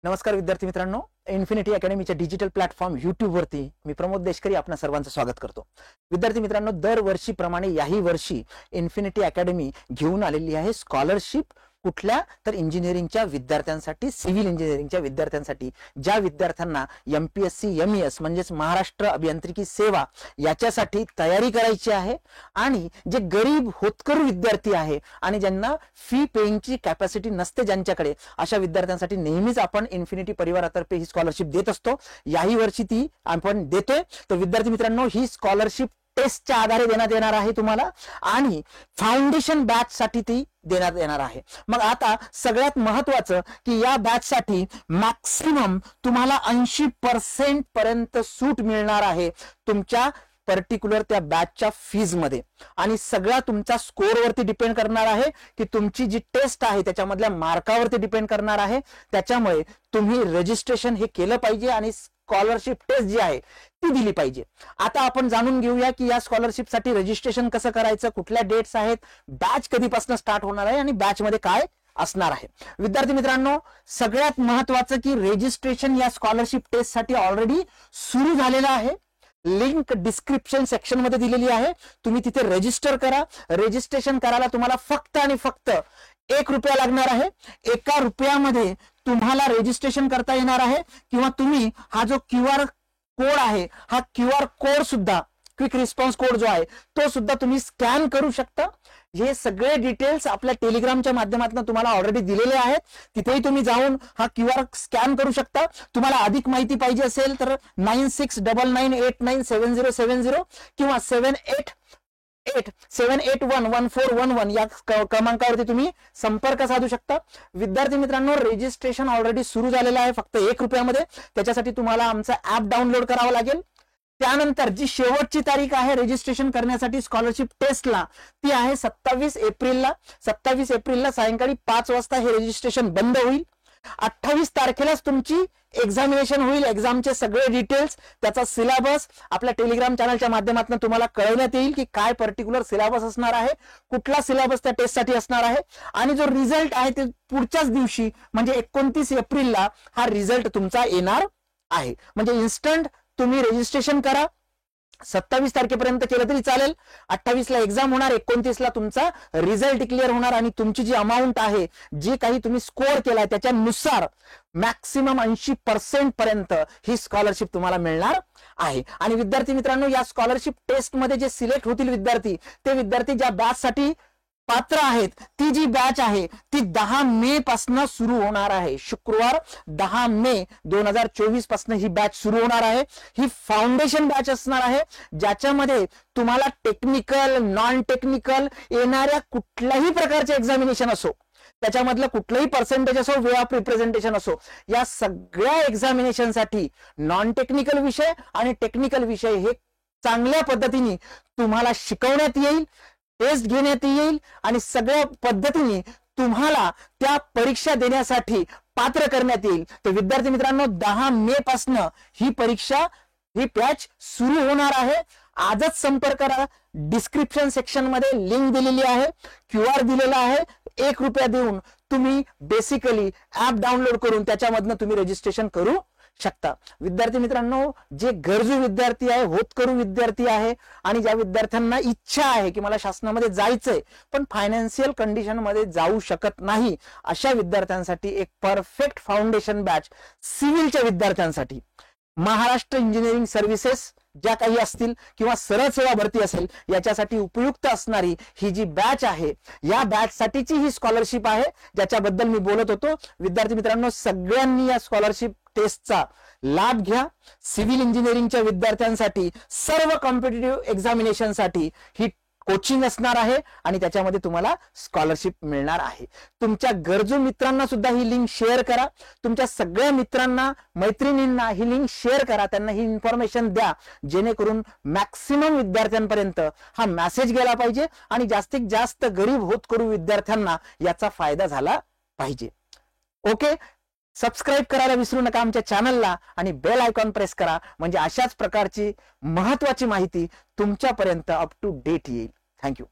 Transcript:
नमस्कार विद्यार्थी मित्रांनो, इन्फिनिटी अकॅडमीच्या डिजिटल प्लॅटफॉर्म YouTube वरती मी प्रमोद देशकरी आपणा सर्वांचं स्वागत करतो। विद्यार्थी मित्रांनो, दरवर्षीप्रमाणे याही वर्षी इन्फिनिटी अकॅडमी घेऊन आलेली आहे स्कॉलरशिप। कुठल्या तर इंजिनिअरिंगच्या विद्यार्थ्यांसाठी, सिव्हिल इंजिनिअरिंगच्या विद्यार्थ्यांसाठी, ज्या विद्यार्थ्यांना MPSC MES म्हणजेच महाराष्ट्र अभियांत्रिकी सेवा याच्यासाठी तयारी करायची आहे आणि जे गरीब होतकरू विद्यार्थी आहे आणि ज्यांना फी पेइंगची कॅपॅसिटी नसते ज्यांच्याकडे, अशा विद्यार्थ्यांसाठी नेहमीच आपण इन्फिनिटी परिवारातर्फे ही स्कॉलरशिप देत असतो। याही वर्षी ती आपण देतोय। तर विद्यार्थी मित्रांनो, ही स्कॉलरशिप टेस्टच्या आधारे देण्यात येणार आहे तुम्हाला आणि फाउंडेशन बॅच साठी ती देण्यात येणार आहे। मग आता सगळ्यात महत्त्वाचं की या बॅच साठी मॅक्सिमम तुम्हाला 80% पर्यंत सूट मिळणार आहे तुमच्या पर्टिक्युलर त्या बॅचच्या फीज मध्ये आणि सगळा तुमचा स्कोर वरती डिपेंड करणार आहे की तुमची जी टेस्ट आहे त्याच्यामधल्या मार्कावरती डिपेंड करणार आहे। त्याच्यामुळे तुम्ही रजिस्ट्रेशन हे केलं पाहिजे आणि स्कॉलरशिप टेस्ट जी आहे ती दिली पाहिजे। आता आपण जाणून घेऊया की या स्कॉलरशिप साठी रजिस्ट्रेशन कसं करायचं, कुठल्या डेट्स आहेत, बॅच कधीपासून स्टार्ट होणार आहे आणि बॅच मध्ये काय असणार आहे। विद्यार्थी मित्रांनो, सगळ्यात महत्त्वाचं की रजिस्ट्रेशन या स्कॉलरशिप टेस्ट साठी ऑलरेडी सुरू झालेलं आहे। लिंक डिस्क्रिप्शन सेक्शन मध्ये दिलेली आहे, तुम्ही तिथे रजिस्टर करा। रजिस्ट्रेशन करायला तुम्हाला फक्त आणि फक्त 1 रुपया लागणार आहे। 1 रुपयामध्ये तुम्हाला रजिस्ट्रेशन करता येणार आहे किंवा तुम्ही हा जो QR कोड आहे, हा QR कोड सुद्धा, क्विक रिस्पॉन्स कोड जो आहे तो सुद्धा तुम्ही स्कॅन करू शकता। हे सगळे डिटेल्स आपल्या टेलिग्रामच्या माध्यमातून तुम्हाला ऑलरेडी दिलेले आहेत, तिथेही तुम्ही जाऊन हा QR स्कॅन करू शकता। तुम्हाला अधिक माहिती पाहिजे असेल तर 9699897070 किंवा 78811411 या क्रमांकावरती तुम्ही संपर्क साधू शकता। विद्यार्थी मित्रांनो, रजिस्ट्रेशन ऑलरेडी सुरू झालेलं आहे फक्त 1 रुपयामध्ये। त्याच्यासाठी तुम्हाला आमचा ऍप डाउनलोड करावा लागेल। त्यानंतर जी शेवटची तारीख आहे रजिस्ट्रेशन करण्यासाठी स्कॉलरशिप टेस्टला, ती आहे 27 एप्रिलला। 27 एप्रिलला सायंकाळी 5 वाजता हे रजिस्ट्रेशन बंद होईल। 28 तारखेलाच तुमची एक्झामिनेशन होईल। एक्झामचे सगळे डिटेल्स, त्याचा सिलेबस आपल्या टेलिग्राम चॅनलच्या माध्यमातून तुम्हाला कळवण्यात येईल की काय पर्टिक्युलर सिलेबस असणार आहे, कुठला सिलेबस त्या टेस्टसाठी असणार आहे आणि जो रिझल्ट आहे ते पुढच्याच दिवशी म्हणजे 29 एप्रिलला हा रिझल्ट तुमचा येणार आहे। म्हणजे इन्स्टंट तुम्ही रजिस्ट्रेशन करा। 27 तारखेपर्यंत केलं तरी चालेल। 28 ला एक्झाम होणार, 29 ला तुमचा रिझल्ट डिक्लेअर होणार आणि तुमची जी अमाउंट आहे, जे काही तुम्ही स्कोअर केलाय त्याच्यानुसार मॅक्सिमम 80% पर्यंत ही स्कॉलरशिप तुम्हाला मिळणार आहे। आणि विद्यार्थी मित्रांनो, या स्कॉलरशिप टेस्ट मध्ये जे सिलेक्ट होतील विद्यार्थी, ते विद्यार्थी ज्या बॅच साठी पात्र आहेत, ती जी बॅच आहे ती 10 मे पासून सुरू होणार आहे। शुक्रवार 10 मे 2024 पासून ही बॅच सुरू होणार आहे। ही फाउंडेशन बॅच असणार आहे, ज्याच्यामध्ये तुम्हाला टेक्निकल, नॉन टेक्निकल येणाऱ्या कुठल्याही प्रकारचे एक्झामिनेशन असो, त्याच्यामधलं कुठलंही पर्सेंटेज असो, वे ऑफ रिप्रेझेंटेशन असो, या सगळ्या एक्झामिनेशन साठी नॉन टेक्निकल विषय आणि टेक्निकल विषय हे चांगल्या पद्धतीने तुम्हाला शिकवण्यात येईल, टेस्ट घेण्यात येईल आणि सगळ्या पद्धतीने तुम्हाला त्या परीक्षा देण्यासाठी पात्र करण्यात येईल। तर विद्यार्थी मित्रांनो, 10 मे पासून ही परीक्षा, ही बॅच सुरू होणार आहे। आजच संपर्क करा। डिस्क्रिप्शन सेक्शन मध्ये लिंक दिलेली आहे, QR दिलेला आहे। 1 रुपया देऊन तुम्ही बेसिकली ऍप डाउनलोड करून त्याच्यामधनं तुम्ही रजिस्ट्रेशन करू शकता। विद्यार्थी मित्रांनो, जे गरजू विद्यार्थी आहे, होतकरू विद्यार्थी आहे आणि ज्या विद्यार्थ्यांना इच्छा आहे की मला शासनामध्ये जायचंय पण फायनान्शियल कंडिशन मध्ये जाऊ शकत नाही, अशा विद्यार्थ्यांसाठी एक परफेक्ट फाउंडेशन बॅच, सिव्हिलच्या विद्यार्थ्यांसाठी, महाराष्ट्र इंजिनिअरिंग सर्व्हिसेस ज्या काही असतील किंवा सरळ सेवा भरती असेल, याच्यासाठी उपयुक्त असणारी ही जी बॅच आहे, या बॅच साठीची ही स्कॉलरशिप आहे ज्याच्याबद्दल मी बोलत होतो। विद्यार्थी मित्रांनो, सगळ्यांनी या स्कॉलरशिप टेस्टचा लाभ घ्या। सिव्हिल इंजिनिअरिंगच्या विद्यार्थ्यांसाठी, सर्व कॉम्पिटिटिव्ह एक्झामिनेशन साठी ही कोचिंग असणार आहे आणि त्याच्यामध्ये तुम्हाला स्कॉलरशिप मिळणार आहे। तुमच्या गरजू मित्रांना सुद्धा ही लिंक शेअर करा। तुमच्या सगळ्या मित्रांना, मैत्रिणींना ही लिंक शेअर करा, त्यांना ही इन्फॉर्मेशन द्या, जेणेकरून मॅक्सिमम विद्यार्थ्यांपर्यंत हा मेसेज गेला पाहिजे आणि जास्तीत जास्त गरीब होतकरू विद्यार्थ्यांना याचा फायदा झाला पाहिजे। ओके, सबस्क्राइब करायला विसरू नका आमच्या चॅनलला आणि बेल आयकॉन प्रेस करा, म्हणजे अशाच प्रकारची महत्त्वाची माहिती तुमच्यापर्यंत अप टू डेट येईल। थँक्यू।